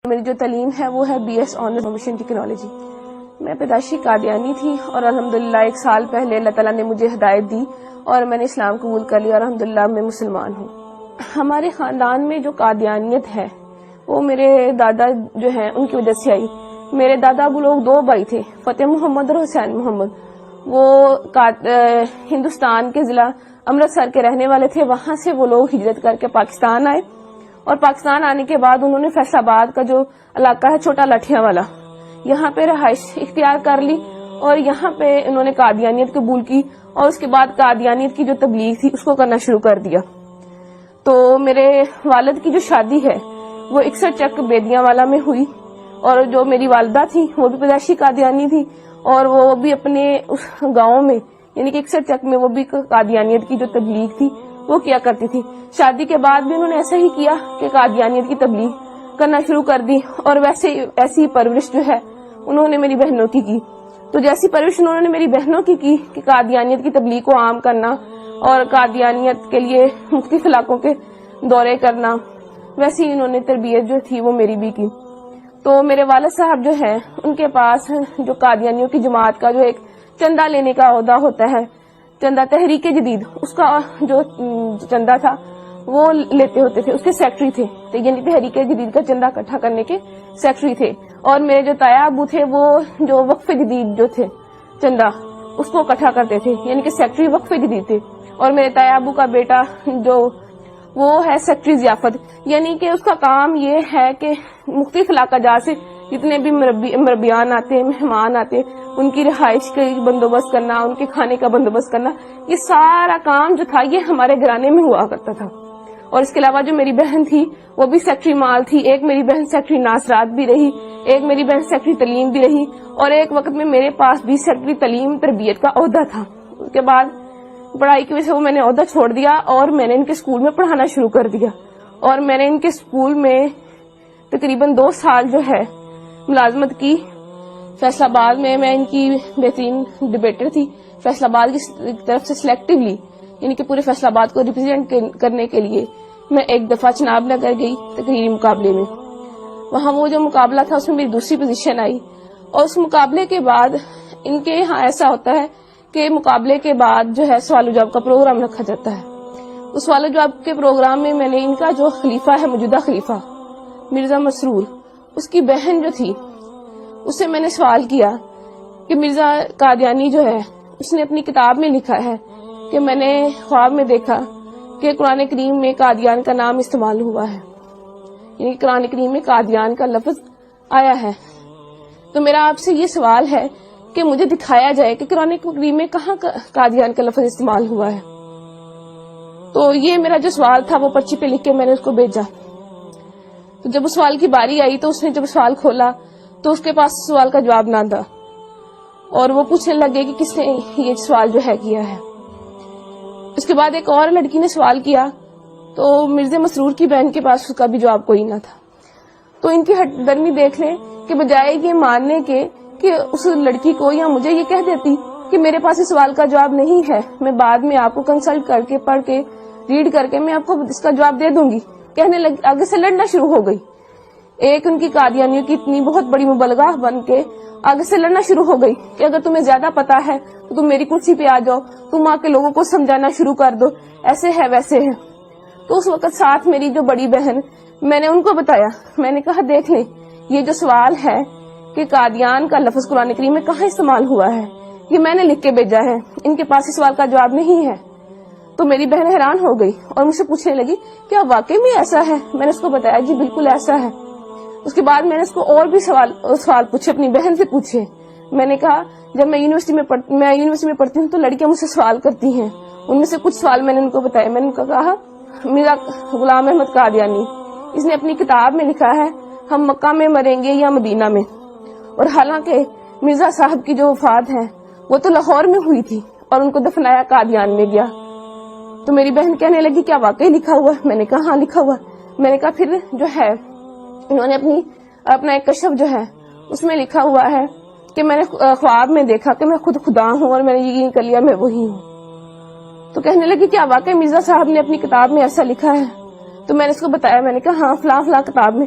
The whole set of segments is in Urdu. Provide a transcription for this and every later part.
میری جو تعلیم ہے وہ ہے BS آنرز انفارمیشن ٹیکنالوجی. میں پیدائشی قادیانی تھی اور الحمدللہ 1 سال پہلے اللہ تعالیٰ نے مجھے ہدایت دی اور میں نے اسلام قبول کر لیا اور الحمدللہ میں مسلمان ہوں. ہمارے خاندان میں جو قادیانیت ہے وہ میرے دادا جو ہیں ان کی وجہ سے آئی. میرے دادا وہ لوگ 2 بھائی تھے, فتح محمد اور حسین محمد. وہ ہندوستان کے ضلع امرتسر کے رہنے والے تھے. وہاں سے وہ لوگ ہجرت کر کے پاکستان آئے اور پاکستان آنے کے بعد انہوں نے فیصل آباد کا جو علاقہ ہے چھوٹا لٹھیاں والا, یہاں پہ رہائش اختیار کر لی اور یہاں پہ انہوں نے قادیانیت قبول کی اور اس کے بعد قادیانیت کی جو تبلیغ تھی اس کو کرنا شروع کر دیا. تو میرے والد کی جو شادی ہے وہ 61 چک بیدیاں والا میں ہوئی اور جو میری والدہ تھی وہ بھی پیدائشی قادیانی تھی اور وہ بھی اپنے اس گاؤں میں یعنی کہ 61 چک میں وہ بھی قادیانیت کی جو تبلیغ تھی وہ کیا کرتی تھی. شادی کے بعد بھی انہوں نے ایسا ہی کیا کہ قادیانیت کی تبلیغ کرنا شروع کر دی اور ایسی پرورش جو ہے انہوں نے میری بہنوں کی کی. تو جیسی پرورش انہوں نے میری بہنوں کی کہ قادیانیت کی تبلیغ کو عام کرنا اور قادیانیت کے لیے مختلف علاقوں کے دورے کرنا, ویسے ہی انہوں نے تربیت جو تھی وہ میری بھی کی. تو میرے والد صاحب جو ہے ان کے پاس جو قادیانیوں کی جماعت کا جو ایک چندہ لینے کا عہدہ ہوتا ہے, چندہ تحریک جدید, اس کا جو چندہ تھا وہ لیتے ہوتے تھے, اس کے سیکٹری تھے. یعنی تحریک جدید کا چندہ اکٹھا کرنے کے سیکٹری تھے. اور میرے جو تایا ابو تھے وہ جو وقف جدید جو تھے چندہ اس کو اکٹھا کرتے تھے, یعنی کہ سیکٹری وقف جدید تھے. اور میرے تایا ابو کا بیٹا جو وہ ہے سیکٹری ضیافت, یعنی کہ اس کا کام یہ ہے کہ مختلف علاقہ جات سے جتنے بھی مربیان آتے, مہمان آتے, ان کی رہائش کا بندوبست کرنا, ان کے کھانے کا بندوبست کرنا, یہ سارا کام جو تھا یہ ہمارے گھرانے میں ہوا کرتا تھا. اور اس کے علاوہ جو میری بہن تھی وہ بھی سیکٹری مال تھی. ایک میری بہن سیکٹری ناصرات بھی رہی, ایک میری بہن سیکٹری تعلیم بھی رہی اور ایک وقت میں میرے پاس بھی سیکٹری تعلیم تربیت کا عہدہ تھا. اس کے بعد پڑھائی کی وجہ سے وہ میں نے عہدہ چھوڑ دیا اور میں نے ان کے اسکول میں پڑھانا شروع کر دیا. اور میں نے ان کے اسکول میں تقریباً 2 سال جو ہے ملازمت کی. فیصل آباد میں ان کی بہترین ڈبیٹر تھی. فیصل آباد کی طرف سے سلیکٹیولی یعنی کہ پورے فیصل آباد کو ریپرزینٹ کرنے کے لیے میں ایک دفعہ چناب نگر گئی تقریری مقابلے میں. وہاں وہ جو مقابلہ تھا اس میں میری دوسری پوزیشن آئی. اور اس مقابلے کے بعد ان کے یہاں ایسا ہوتا ہے کہ مقابلے کے بعد جو ہے سوال و جواب کا پروگرام رکھا جاتا ہے. اس سوال و جواب کے پروگرام میں میں نے ان کا جو خلیفہ ہے موجودہ خلیفہ مرزا مسرور, اس کی بہن جو تھی اس سے میں نے سوال کیا کہ مرزا قادیانی جو ہے اس نے اپنی کتاب میں لکھا ہے کہ میں نے خواب میں دیکھا کہ قرآن کریم میں قادیان کا نام استعمال ہوا ہے, یعنی قرآن کریم میں قادیان کا لفظ آیا ہے. تو میرا آپ سے یہ سوال ہے کہ مجھے دکھایا جائے کہ قرآن کریم میں کہاں قادیان کا لفظ استعمال ہوا ہے. تو یہ میرا جو سوال تھا وہ پرچی پہ لکھ کے میں نے اس کو بھیجا. تو جب اس سوال کی باری آئی تو اس نے جب سوال کھولا تو اس کے پاس سوال کا جواب نہ تھا اور وہ پوچھنے لگے کہ کس نے یہ سوال جو ہے کیا ہے. اس کے بعد ایک اور لڑکی نے سوال کیا تو مرزا مسرور کی بہن کے پاس اس کا بھی جواب کوئی نہ تھا. تو ان کی ہٹ درمی دیکھ لیں کہ بجائے یہ ماننے کے کہ اس لڑکی کو یا مجھے یہ کہہ دیتی کہ میرے پاس اس سوال کا جواب نہیں ہے, میں بعد میں آپ کو کنسلٹ کر کے پڑھ کے ریڈ کر کے میں آپ کو اس کا جواب دے دوں گی, کہنے لگی, آگے سے لڑنا شروع ہو گئی. ایک ان کی قادیانیوں کی اتنی بہت بڑی مبلغہ بن کے آگے سے لڑنا شروع ہو گئی کہ اگر تمہیں زیادہ پتا ہے تو تم میری کرسی پہ آ جاؤ, تم آ کے لوگوں کو سمجھانا شروع کر دو, ایسے ہے ویسے ہے. تو اس وقت ساتھ میری جو بڑی بہن, میں نے ان کو بتایا, میں نے کہا دیکھ لیں یہ جو سوال ہے کہ قادیان کا لفظ قرآن کریم میں کہاں استعمال ہوا ہے یہ میں نے لکھ کے بھیجا ہے, ان کے پاس اس سوال کا جواب نہیں ہے. تو میری بہن حیران ہو گئی اور مجھ سے پوچھنے لگی کیا واقعی میں ایسا ہے. میں نے اس کو بتایا جی بالکل ایسا ہے. اس کے بعد میں نے اس کو اور بھی سوال پوچھے, اپنی بہن سے پوچھے. میں نے کہا جب میں یونیورسٹی میں پڑھتی ہوں تو لڑکیاں مجھ سے سوال کرتی ہیں, ان میں سے کچھ سوال میں نے ان کو بتایا. میں نے ان کو کہا میرا غلام احمد قادیانی اس نے اپنی کتاب میں لکھا ہے ہم مکہ میں مریں گے یا مدینہ میں, اور حالانکہ مرزا صاحب کی جو وفات ہے وہ تو لاہور میں ہوئی تھی اور ان کو دفنایا قادیان میں گیا. تو میری بہن کہنے لگی کیا واقعی لکھا ہوا ہے. میں نے کہا ہاں لکھا ہوا. میں نے کہا پھر جو ہے انہوں نے اپنا ایک کشف جو ہے اس میں لکھا ہوا ہے کہ میں نے خواب میں دیکھا کہ میں خود خدا ہوں اور میں نے یقین کر لیا میں وہی ہوں. تو کہنے لگی کیا واقعی مرزا صاحب نے اپنی کتاب میں ایسا لکھا ہے. تو میں نے اس کو بتایا, میں نے کہا ہاں فلاں فلاں کتاب میں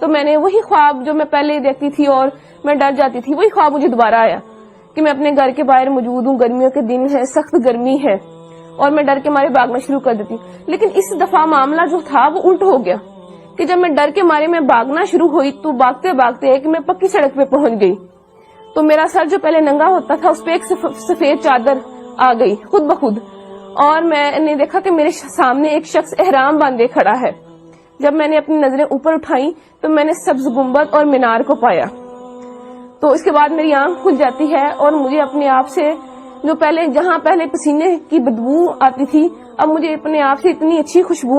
تو میں نے وہی خواب جو میں پہلے دیکھتی تھی اور میں ڈر جاتی تھی، وہی خواب مجھے دوبارہ آیا کہ میں اپنے گھر کے باہر موجود ہوں، گرمیوں کے دن ہے، سخت گرمی ہے اور میں ڈر کے مارے بھاگنا شروع کر دیتی ہوں. لیکن اس دفعہ معاملہ جو تھا وہ الٹ ہو گیا کہ جب میں ڈر کے مارے میں بھاگنا شروع ہوئی تو بھاگتے بھاگتے کہ میں پکی سڑک پہ پہنچ گئی تو میرا سر جو پہلے ننگا ہوتا تھا اس پہ ایک سفید چادر آ گئی خود بخود، اور میں نے دیکھا کہ میرے سامنے ایک شخص احرام باندھے کھڑا ہے. جب میں نے اپنی نظریں اوپر اٹھائیں تو میں نے سبز گنبد اور مینار کو پایا. تو اس کے بعد میری آنکھ کھل جاتی ہے اور مجھے اپنے آپ سے جو جہاں پہلے پسینے کی بدبو آتی تھی، اب مجھے اپنے آپ سے اتنی اچھی خوشبو